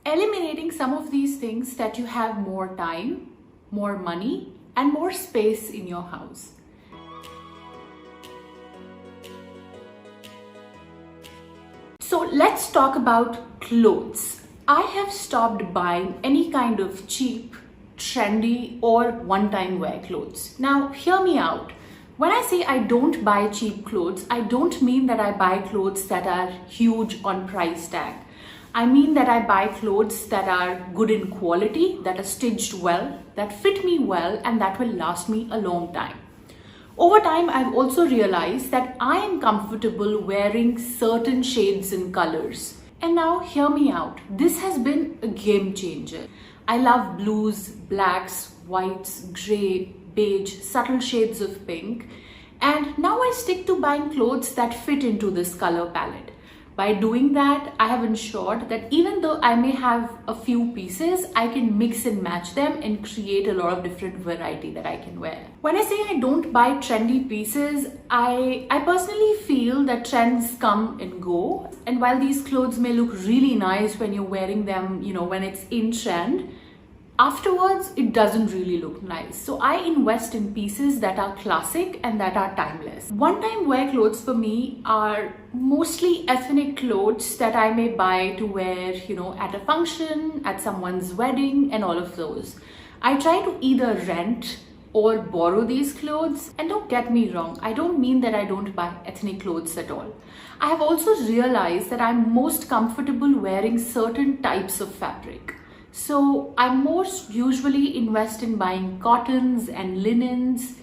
eliminating some of these things that you have more time, more money, and more space in your house. So let's talk about clothes. I have stopped buying any kind of cheap, trendy, or one-time wear clothes. Now, hear me out. When I say I don't buy cheap clothes, I don't mean that I buy clothes that are huge on price tag. I mean that I buy clothes that are good in quality, that are stitched well, that fit me well, and that will last me a long time. Over time, I've also realized that I am comfortable wearing certain shades and colors. And now hear me out. This has been a game changer. I love blues, blacks, whites, grey, beige, subtle shades of pink. And now I stick to buying clothes that fit into this color palette. By doing that, I have ensured that even though I may have a few pieces, I can mix and match them and create a lot of different variety that I can wear. When I say I don't buy trendy pieces, I personally feel that trends come and go. And while these clothes may look really nice when you're wearing them, when it's in trend, afterwards, it doesn't really look nice. So I invest in pieces that are classic and that are timeless. One-time wear clothes for me are mostly ethnic clothes that I may buy to wear, at a function, at someone's wedding, and all of those. I try to either rent or borrow these clothes. And don't get me wrong, I don't mean that I don't buy ethnic clothes at all. I have also realized that I'm most comfortable wearing certain types of fabric. So I most usually invest in buying cottons and linens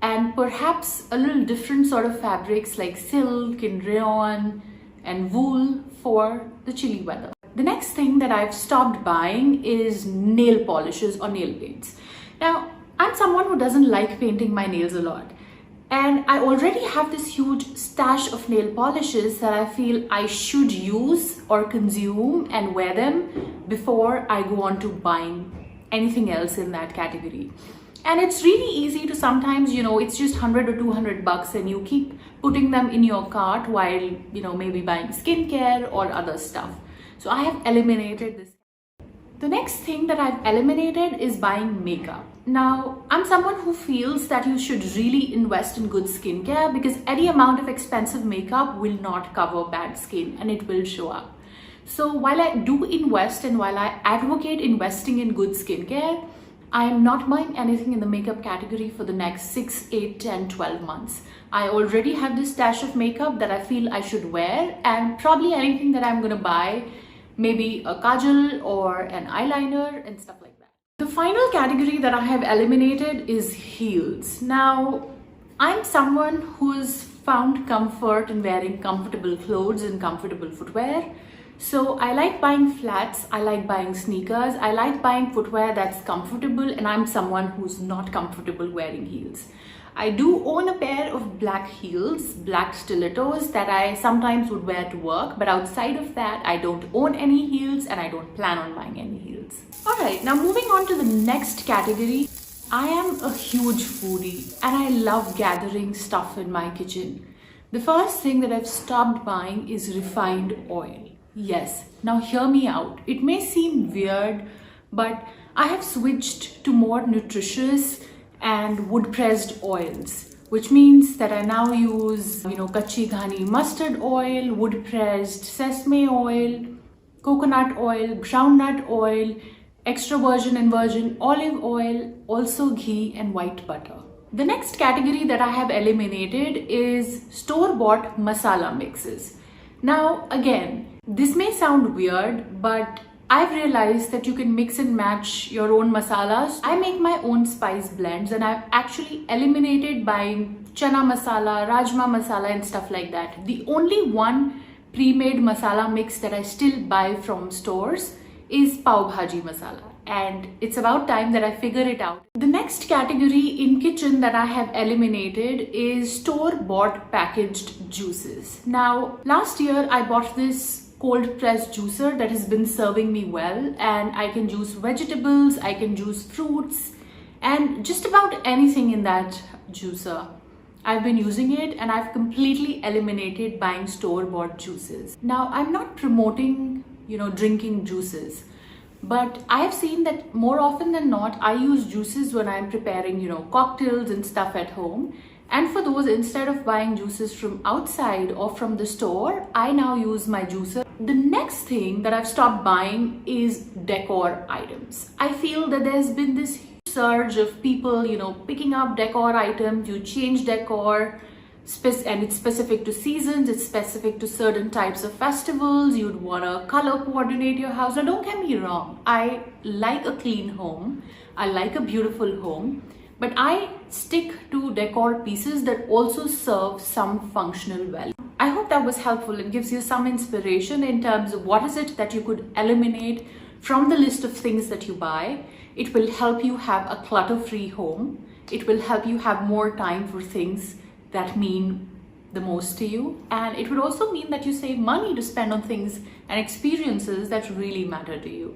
and perhaps a little different sort of fabrics like silk and rayon and wool for the chilly weather. The next thing that I've stopped buying is nail polishes or nail paints. Now, I'm someone who doesn't like painting my nails a lot. And I already have this huge stash of nail polishes that I feel I should use or consume and wear them before I go on to buying anything else in that category. And it's really easy to sometimes, it's just 100 or 200 bucks and you keep putting them in your cart while, maybe buying skincare or other stuff. So I have eliminated this. The next thing that I've eliminated is buying makeup. Now, I'm someone who feels that you should really invest in good skincare because any amount of expensive makeup will not cover bad skin and it will show up. So while I do invest and while I advocate investing in good skincare, I am not buying anything in the makeup category for the next 6, 8, 10, 12 months. I already have this stash of makeup that I feel I should wear, and probably anything that I'm gonna buy, maybe a kajal or an eyeliner and stuff like that. The final category that I have eliminated is heels. Now, I'm someone who's found comfort in wearing comfortable clothes and comfortable footwear. So I like buying flats, I like buying sneakers, I like buying footwear that's comfortable, and I'm someone who's not comfortable wearing heels. I do own a pair of black heels, black stilettos that I sometimes would wear to work, but outside of that, I don't own any heels and I don't plan on buying any heels. Alright, now moving on to the next category. I am a huge foodie and I love gathering stuff in my kitchen. The first thing that I've stopped buying is refined oil. Yes, now hear me out. It may seem weird, but I have switched to more nutritious and wood-pressed oils, which means that I now use, kachi ghani mustard oil, wood-pressed sesame oil, coconut oil, groundnut oil, extra virgin and virgin olive oil, also ghee and white butter. The next category that I have eliminated is store-bought masala mixes. Now, again, this may sound weird, but I've realized that you can mix and match your own masalas. I make my own spice blends and I've actually eliminated buying chana masala, rajma masala and stuff like that. The only one pre-made masala mix that I still buy from stores is pav bhaji masala. And it's about time that I figure it out. The next category in kitchen that I have eliminated is store-bought packaged juices. Now, last year I bought this cold pressed juicer that has been serving me well, and I can juice vegetables, I can juice fruits, and just about anything in that juicer. I've been using it and I've completely eliminated buying store-bought juices. Now, I'm not promoting, drinking juices, But I have seen that more often than not, I use juices when I'm preparing, cocktails and stuff at home. And for those, instead of buying juices from outside or from the store, I now use my juicer. The next thing that I've stopped buying is decor items. I feel that there's been this surge of people, picking up decor items. You change decor, and it's specific to seasons, it's specific to certain types of festivals. You'd want to color coordinate your house. Now, don't get me wrong, I like a clean home, I like a beautiful home, but I stick to decor pieces that also serve some functional value. I hope that was helpful and gives you some inspiration in terms of what is it that you could eliminate from the list of things that you buy. It will help you have a clutter-free home. It will help you have more time for things that mean the most to you, and it would also mean that you save money to spend on things and experiences that really matter to you.